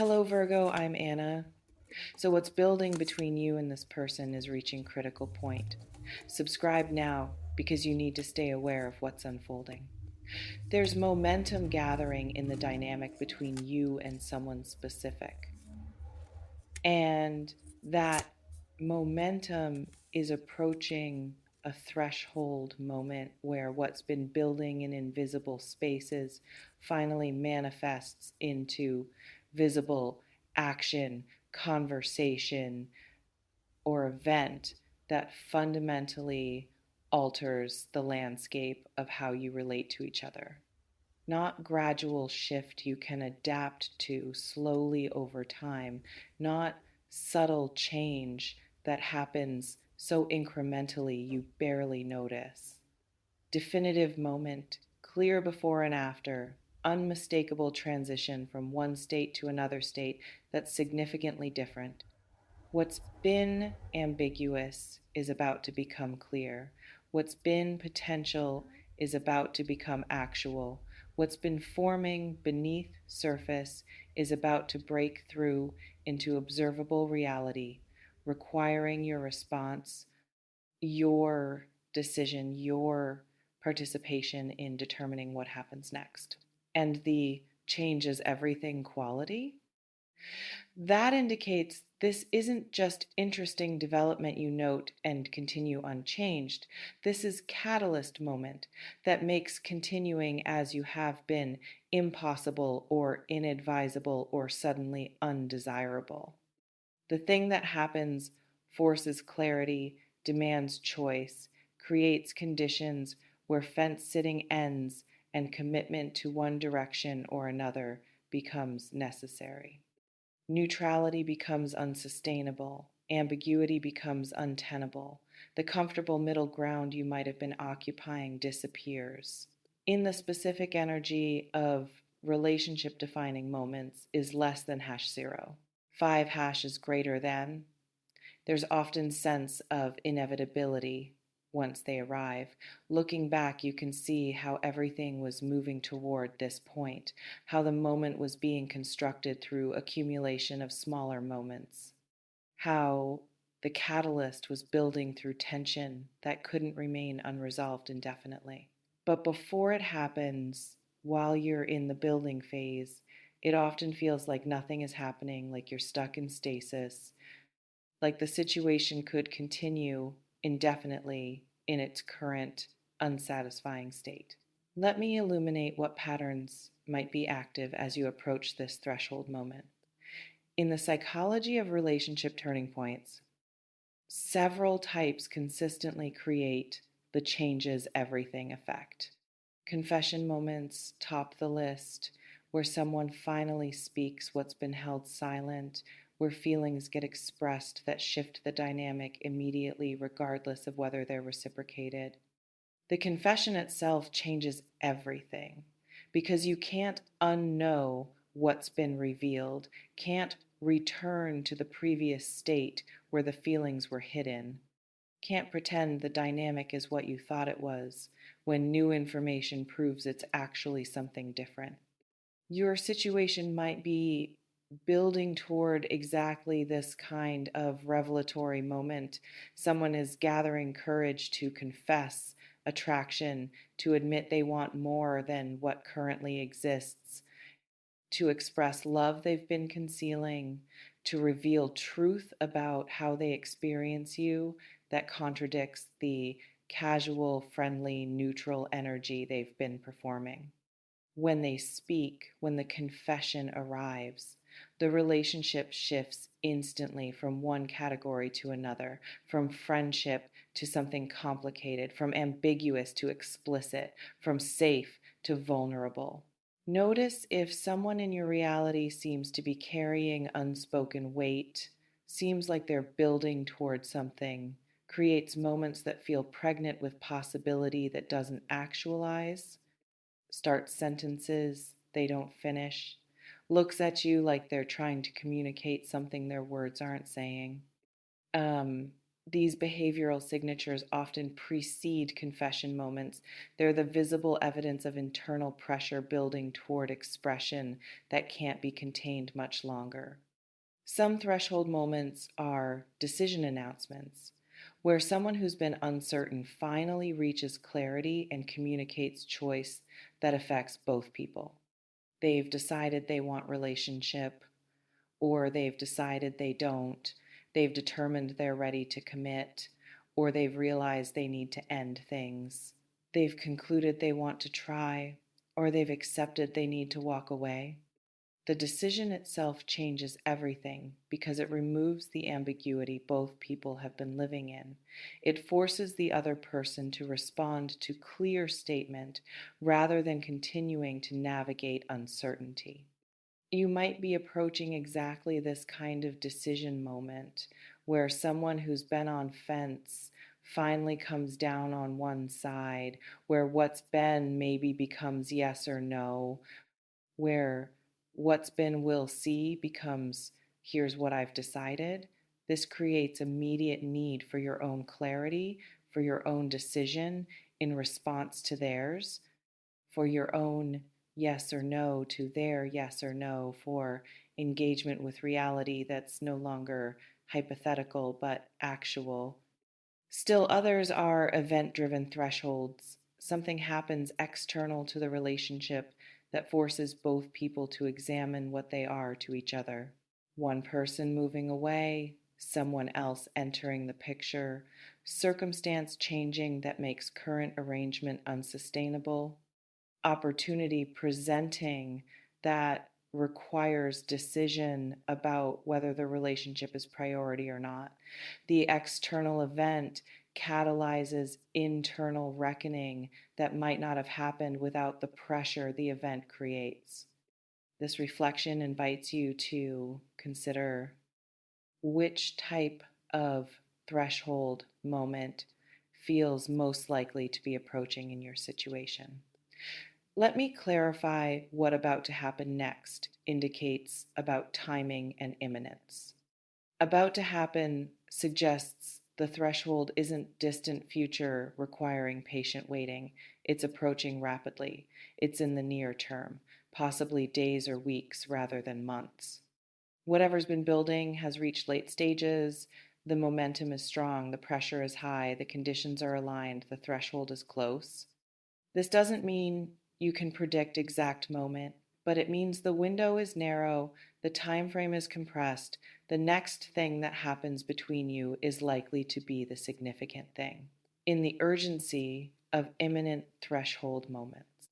Hello, Virgo. I'm Anna. So, what's building between you and this person is reaching critical point. Subscribe now because you need to stay aware of what's unfolding. There's momentum gathering in the dynamic between you and someone specific. And that momentum is approaching a threshold moment where what's been building in invisible spaces finally manifests into visible action, conversation, or event that fundamentally alters the landscape of how you relate to each other. Not gradual shift you can adapt to slowly over time, not subtle change that happens so incrementally you barely notice. Definitive moment, clear before and after, unmistakable transition from one state to another state that's significantly different. What's been ambiguous is about to become clear. What's been potential is about to become actual. What's been forming beneath surface is about to break through into observable reality, requiring your response, your decision, your participation in determining what happens next. And the changes everything quality, that indicates this isn't just interesting development you note and continue unchanged. This is catalyst moment that makes continuing as you have been impossible or inadvisable or suddenly undesirable. The thing that happens forces clarity, demands choice, creates conditions where fence sitting ends and commitment to one direction or another becomes necessary. Neutrality becomes unsustainable. Ambiguity becomes untenable. The comfortable middle ground you might have been occupying disappears. In the specific energy of relationship defining moments is less than #0. 5 is greater than. There's often sense of inevitability once they arrive. Looking back, you can see how everything was moving toward this point, how the moment was being constructed through accumulation of smaller moments, how the catalyst was building through tension that couldn't remain unresolved indefinitely. But before it happens, while you're in the building phase, it often feels like nothing is happening, like you're stuck in stasis, like the situation could continue indefinitely in its current unsatisfying state. Let me illuminate what patterns might be active as you approach this threshold moment. In the psychology of relationship turning points, several types consistently create the changes everything effect. Confession moments top the list, where someone finally speaks what's been held silent, where feelings get expressed that shift the dynamic immediately, regardless of whether they're reciprocated. The confession itself changes everything because you can't unknow what's been revealed, can't return to the previous state where the feelings were hidden, can't pretend the dynamic is what you thought it was when new information proves it's actually something different. Your situation might be building toward exactly this kind of revelatory moment. Someone is gathering courage to confess attraction, to admit they want more than what currently exists, to express love they've been concealing, to reveal truth about how they experience you that contradicts the casual, friendly, neutral energy they've been performing. When they speak, when the confession arrives, the relationship shifts instantly from one category to another, from friendship to something complicated, from ambiguous to explicit, from safe to vulnerable. Notice if someone in your reality seems to be carrying unspoken weight, seems like they're building towards something, creates moments that feel pregnant with possibility that doesn't actualize, starts sentences they don't finish, looks at you like they're trying to communicate something their words aren't saying. These behavioral signatures often precede confession moments. They're the visible evidence of internal pressure building toward expression that can't be contained much longer. Some threshold moments are decision announcements, where someone who's been uncertain finally reaches clarity and communicates choice that affects both people. They've decided they want relationship, or they've decided they don't. They've determined they're ready to commit, or they've realized they need to end things. They've concluded they want to try, or they've accepted they need to walk away. The decision itself changes everything because it removes the ambiguity both people have been living in. It forces the other person to respond to clear statement rather than continuing to navigate uncertainty. You might be approaching exactly this kind of decision moment where someone who's been on fence finally comes down on one side, where what's been maybe becomes yes or no, where what's been will see becomes here's what I've decided. This creates immediate need for your own clarity, for your own decision in response to theirs, for your own yes or no to their yes or no, for engagement with reality that's no longer hypothetical but actual. Still, others are event driven thresholds. Something happens external to the relationship that forces both people to examine what they are to each other. One person moving away, someone else entering the picture, circumstance changing that makes current arrangement unsustainable, opportunity presenting that requires decision about whether the relationship is priority or not. The external event catalyzes internal reckoning that might not have happened without the pressure the event creates. This reflection invites you to consider which type of threshold moment feels most likely to be approaching in your situation. Let me clarify what about to happen next indicates about timing and imminence. About to happen suggests the threshold isn't distant future requiring patient waiting. It's approaching rapidly. It's in the near term, possibly days or weeks rather than months. Whatever's been building has reached late stages. The momentum is strong, the pressure is high, the conditions are aligned, the threshold is close. This doesn't mean you can predict exact moment, but it means the window is narrow, the time frame is compressed, the next thing that happens between you is likely to be the significant thing. In the urgency of imminent threshold moments,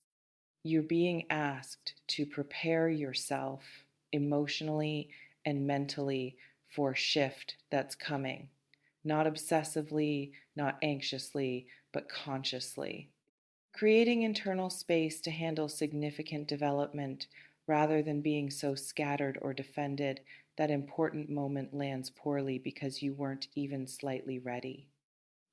you're being asked to prepare yourself emotionally and mentally for shift that's coming, not obsessively, not anxiously, but consciously. Creating internal space to handle significant development rather than being so scattered or defended that important moment lands poorly because you weren't even slightly ready.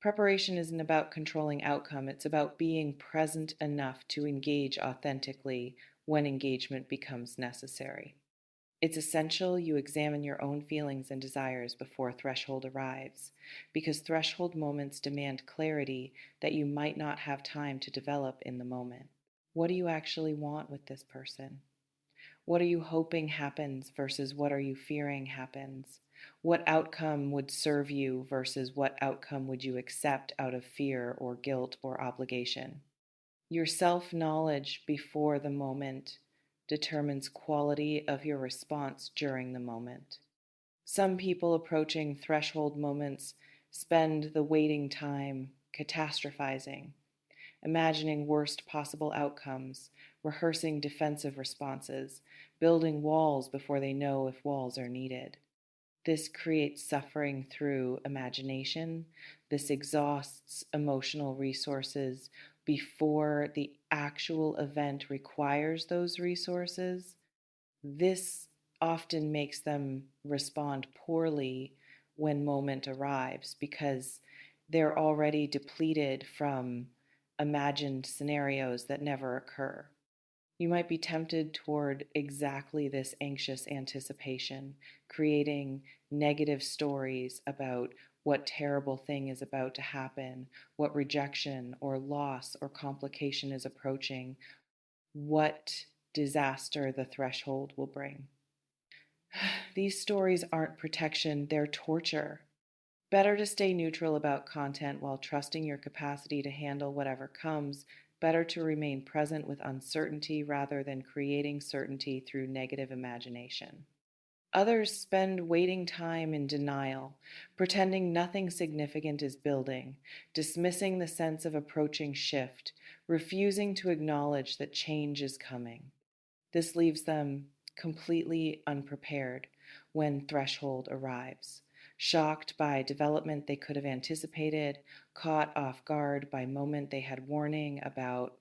Preparation isn't about controlling outcome, it's about being present enough to engage authentically when engagement becomes necessary. It's essential you examine your own feelings and desires before threshold arrives, because threshold moments demand clarity that you might not have time to develop in the moment. What do you actually want with this person? What are you hoping happens versus what are you fearing happens? What outcome would serve you versus what outcome would you accept out of fear or guilt or obligation? Your self-knowledge before the moment determines quality of your response during the moment. Some people approaching threshold moments spend the waiting time catastrophizing, imagining worst possible outcomes, rehearsing defensive responses, building walls before they know if walls are needed. This creates suffering through imagination. This exhausts emotional resources before the actual event requires those resources. This often makes them respond poorly when moment arrives because they're already depleted from imagined scenarios that never occur. You might be tempted toward exactly this anxious anticipation, creating negative stories about what terrible thing is about to happen, what rejection or loss or complication is approaching, what disaster the threshold will bring. These stories aren't protection, they're torture. Better to stay neutral about content while trusting your capacity to handle whatever comes. Better to remain present with uncertainty rather than creating certainty through negative imagination. Others spend waiting time in denial, pretending nothing significant is building, dismissing the sense of approaching shift, refusing to acknowledge that change is coming. This leaves them completely unprepared when threshold arrives, shocked by development they could have anticipated, caught off guard by moment they had warning about,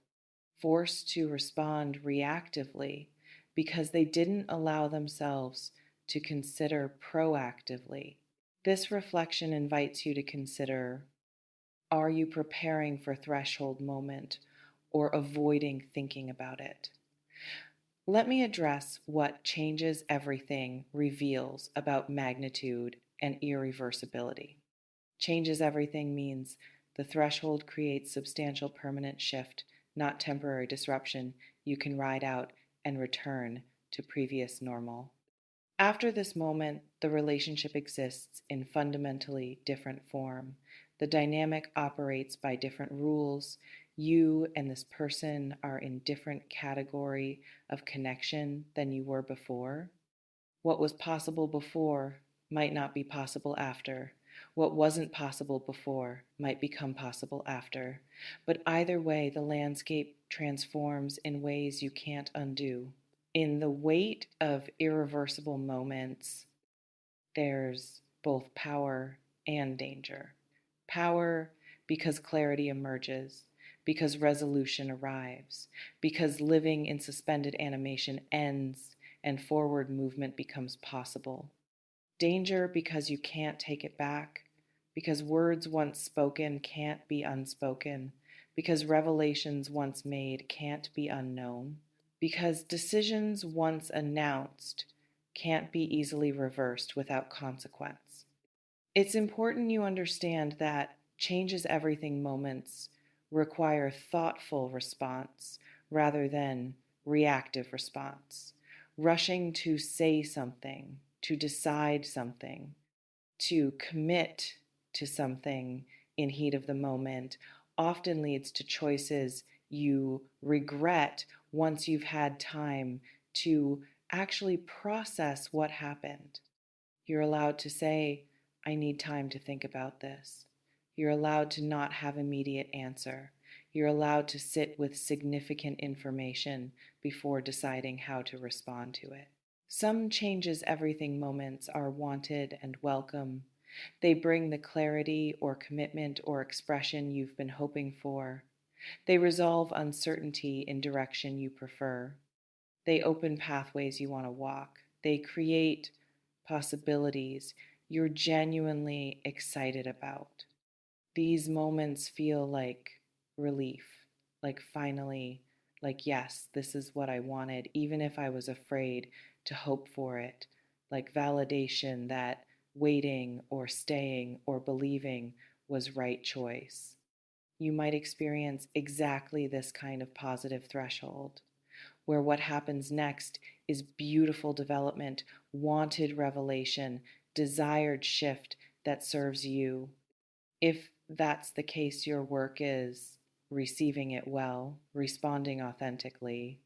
forced to respond reactively because they didn't allow themselves to consider proactively. This reflection invites you to consider, are you preparing for threshold moment or avoiding thinking about it? Let me address what changes everything reveals about magnitude and irreversibility. Changes everything means the threshold creates substantial permanent shift, not temporary disruption you can ride out and return to previous normal. After this moment, the relationship exists in fundamentally different form. The dynamic operates by different rules. You and this person are in different category of connection than you were before. What was possible before might not be possible after. What wasn't possible before might become possible after. But either way, the landscape transforms in ways you can't undo. In the weight of irreversible moments, there's both power and danger. Power because clarity emerges, because resolution arrives, because living in suspended animation ends and forward movement becomes possible. Danger because you can't take it back, because words once spoken can't be unspoken, because revelations once made can't be unknown, because decisions once announced can't be easily reversed without consequence. It's important you understand that changes everything moments require thoughtful response rather than reactive response. Rushing to say something, to decide something, to commit to something in heat of the moment often leads to choices you regret once you've had time to actually process what happened. You're allowed to say, I need time to think about this. You're allowed to not have immediate answer. You're allowed to sit with significant information before deciding how to respond to it. Some changes everything moments are wanted and welcome. They bring the clarity or commitment or expression you've been hoping for. They resolve uncertainty in direction you prefer. They open pathways you want to walk. They create possibilities you're genuinely excited about. These moments feel like relief, like finally, like yes, this is what I wanted, even if I was afraid to hope for it, like validation that waiting or staying or believing was right choice. You might experience exactly this kind of positive threshold, where what happens next is beautiful development, wanted revelation, desired shift that serves you. If that's the case, your work is receiving it well, responding authentically,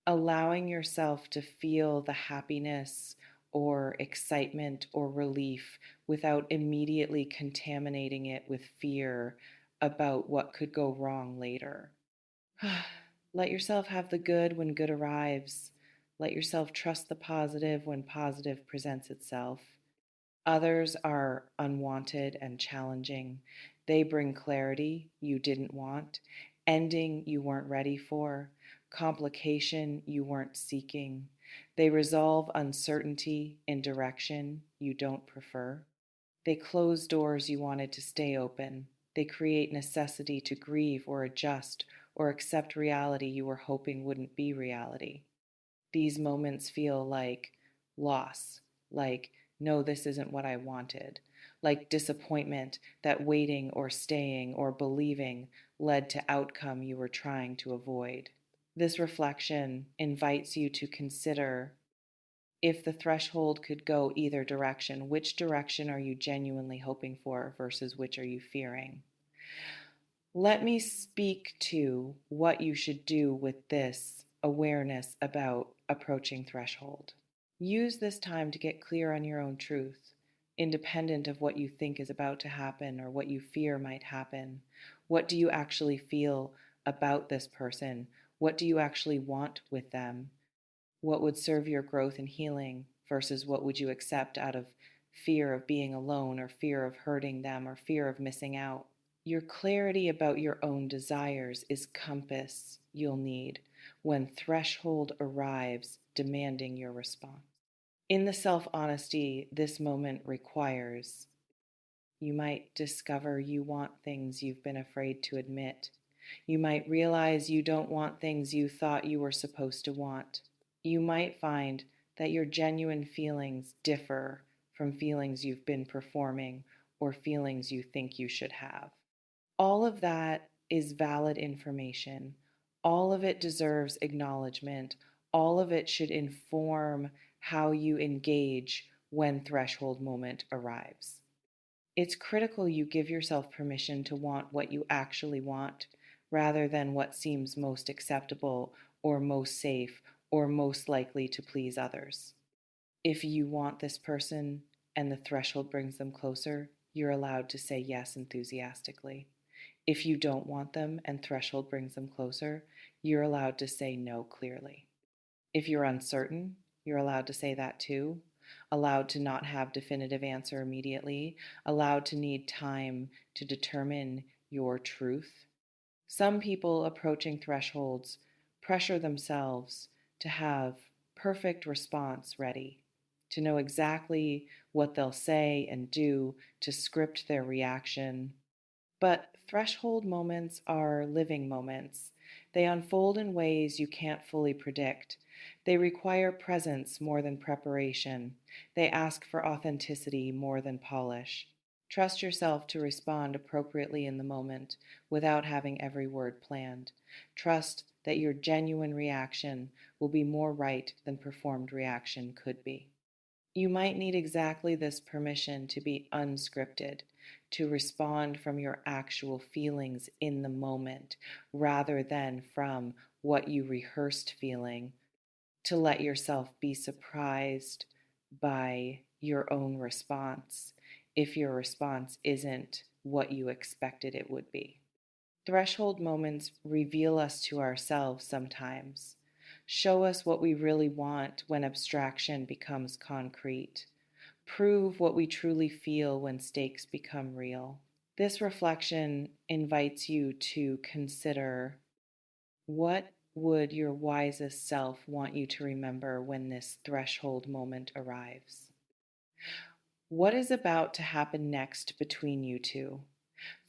allowing yourself to feel the happiness or excitement or relief without immediately contaminating it with fear about what could go wrong later. Let yourself have the good when good arrives. Let yourself trust the positive when positive presents itself. Others are unwanted and challenging. They bring clarity you didn't want, ending you weren't ready for, complication you weren't seeking. They resolve uncertainty in direction you don't prefer. They close doors you wanted to stay open. They create necessity to grieve or adjust or accept reality you were hoping wouldn't be reality. These moments feel like loss, like, no, this isn't what I wanted, like disappointment that waiting or staying or believing led to outcome you were trying to avoid. This reflection invites you to consider, if the threshold could go either direction, which direction are you genuinely hoping for versus which are you fearing? Let me speak to what you should do with this awareness about approaching threshold. Use this time to get clear on your own truth, independent of what you think is about to happen or what you fear might happen. What do you actually feel about this person? What do you actually want with them? What would serve your growth and healing versus what would you accept out of fear of being alone or fear of hurting them or fear of missing out? Your clarity about your own desires is compass you'll need when threshold arrives demanding your response. In the self-honesty this moment requires, you might discover you want things you've been afraid to admit. You might realize you don't want things you thought you were supposed to want. You might find that your genuine feelings differ from feelings you've been performing or feelings you think you should have. All of that is valid information. All of it deserves acknowledgement. All of it should inform how you engage when threshold moment arrives. It's critical you give yourself permission to want what you actually want rather than what seems most acceptable or most safe or most likely to please others. If you want this person and the threshold brings them closer, you're allowed to say yes enthusiastically. If you don't want them and threshold brings them closer, you're allowed to say no clearly. If you're uncertain, you're allowed to say that too, allowed to not have definitive answer immediately, allowed to need time to determine your truth. Some people approaching thresholds pressure themselves to have perfect response ready, to know exactly what they'll say and do, to script their reaction. But threshold moments are living moments. They unfold in ways you can't fully predict. They require presence more than preparation. They ask for authenticity more than polish. Trust yourself to respond appropriately in the moment without having every word planned. Trust that your genuine reaction will be more right than performed reaction could be. You might need exactly this permission to be unscripted, to respond from your actual feelings in the moment rather than from what you rehearsed feeling, to let yourself be surprised by your own response if your response isn't what you expected it would be. Threshold moments reveal us to ourselves sometimes, show us what we really want when abstraction becomes concrete, prove what we truly feel when stakes become real. This reflection invites you to consider, what would your wisest self want you to remember when this threshold moment arrives? What is about to happen next between you two?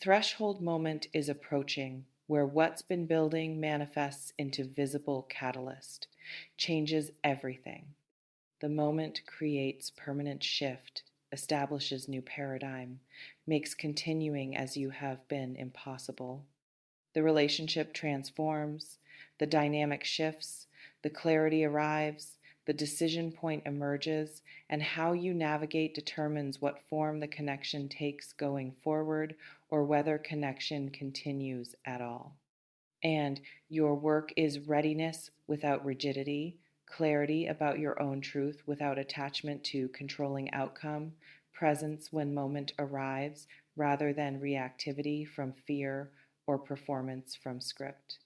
Threshold moment is approaching, where what's been building manifests into visible catalyst, changes everything. The moment creates permanent shift, establishes new paradigm, makes continuing as you have been impossible. The relationship transforms, the dynamic shifts, the clarity arrives, the decision point emerges, and how you navigate determines what form the connection takes going forward or whether connection continues at all. And your work is readiness without rigidity, clarity about your own truth without attachment to controlling outcome, presence when moment arrives rather than reactivity from fear or performance from script.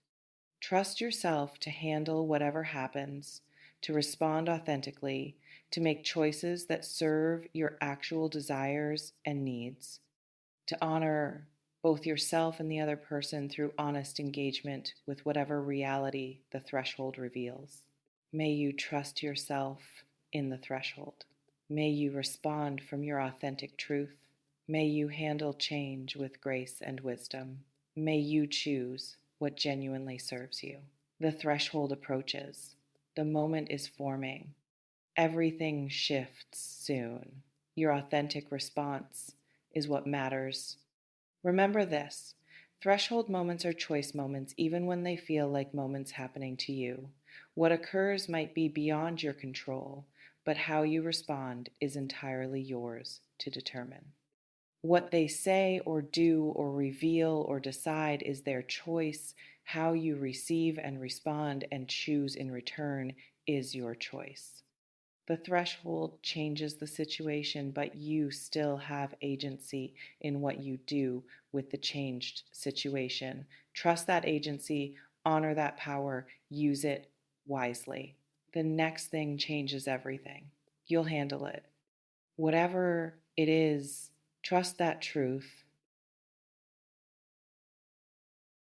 Trust yourself to handle whatever happens, to respond authentically, to make choices that serve your actual desires and needs, to honor both yourself and the other person through honest engagement with whatever reality the threshold reveals. May you trust yourself in the threshold. May you respond from your authentic truth. May you handle change with grace and wisdom. May you choose what genuinely serves you. The threshold approaches. The moment is forming. Everything shifts soon. Your authentic response is what matters. Remember this: threshold moments are choice moments, even when they feel like moments happening to you. What occurs might be beyond your control, but how you respond is entirely yours to determine. What they say or do or reveal or decide is their choice. How you receive and respond and choose in return is your choice. The threshold changes the situation, but you still have agency in what you do with the changed situation. Trust that agency, honor that power, use it wisely. The next thing changes everything. You'll handle it. Whatever it is, trust that truth.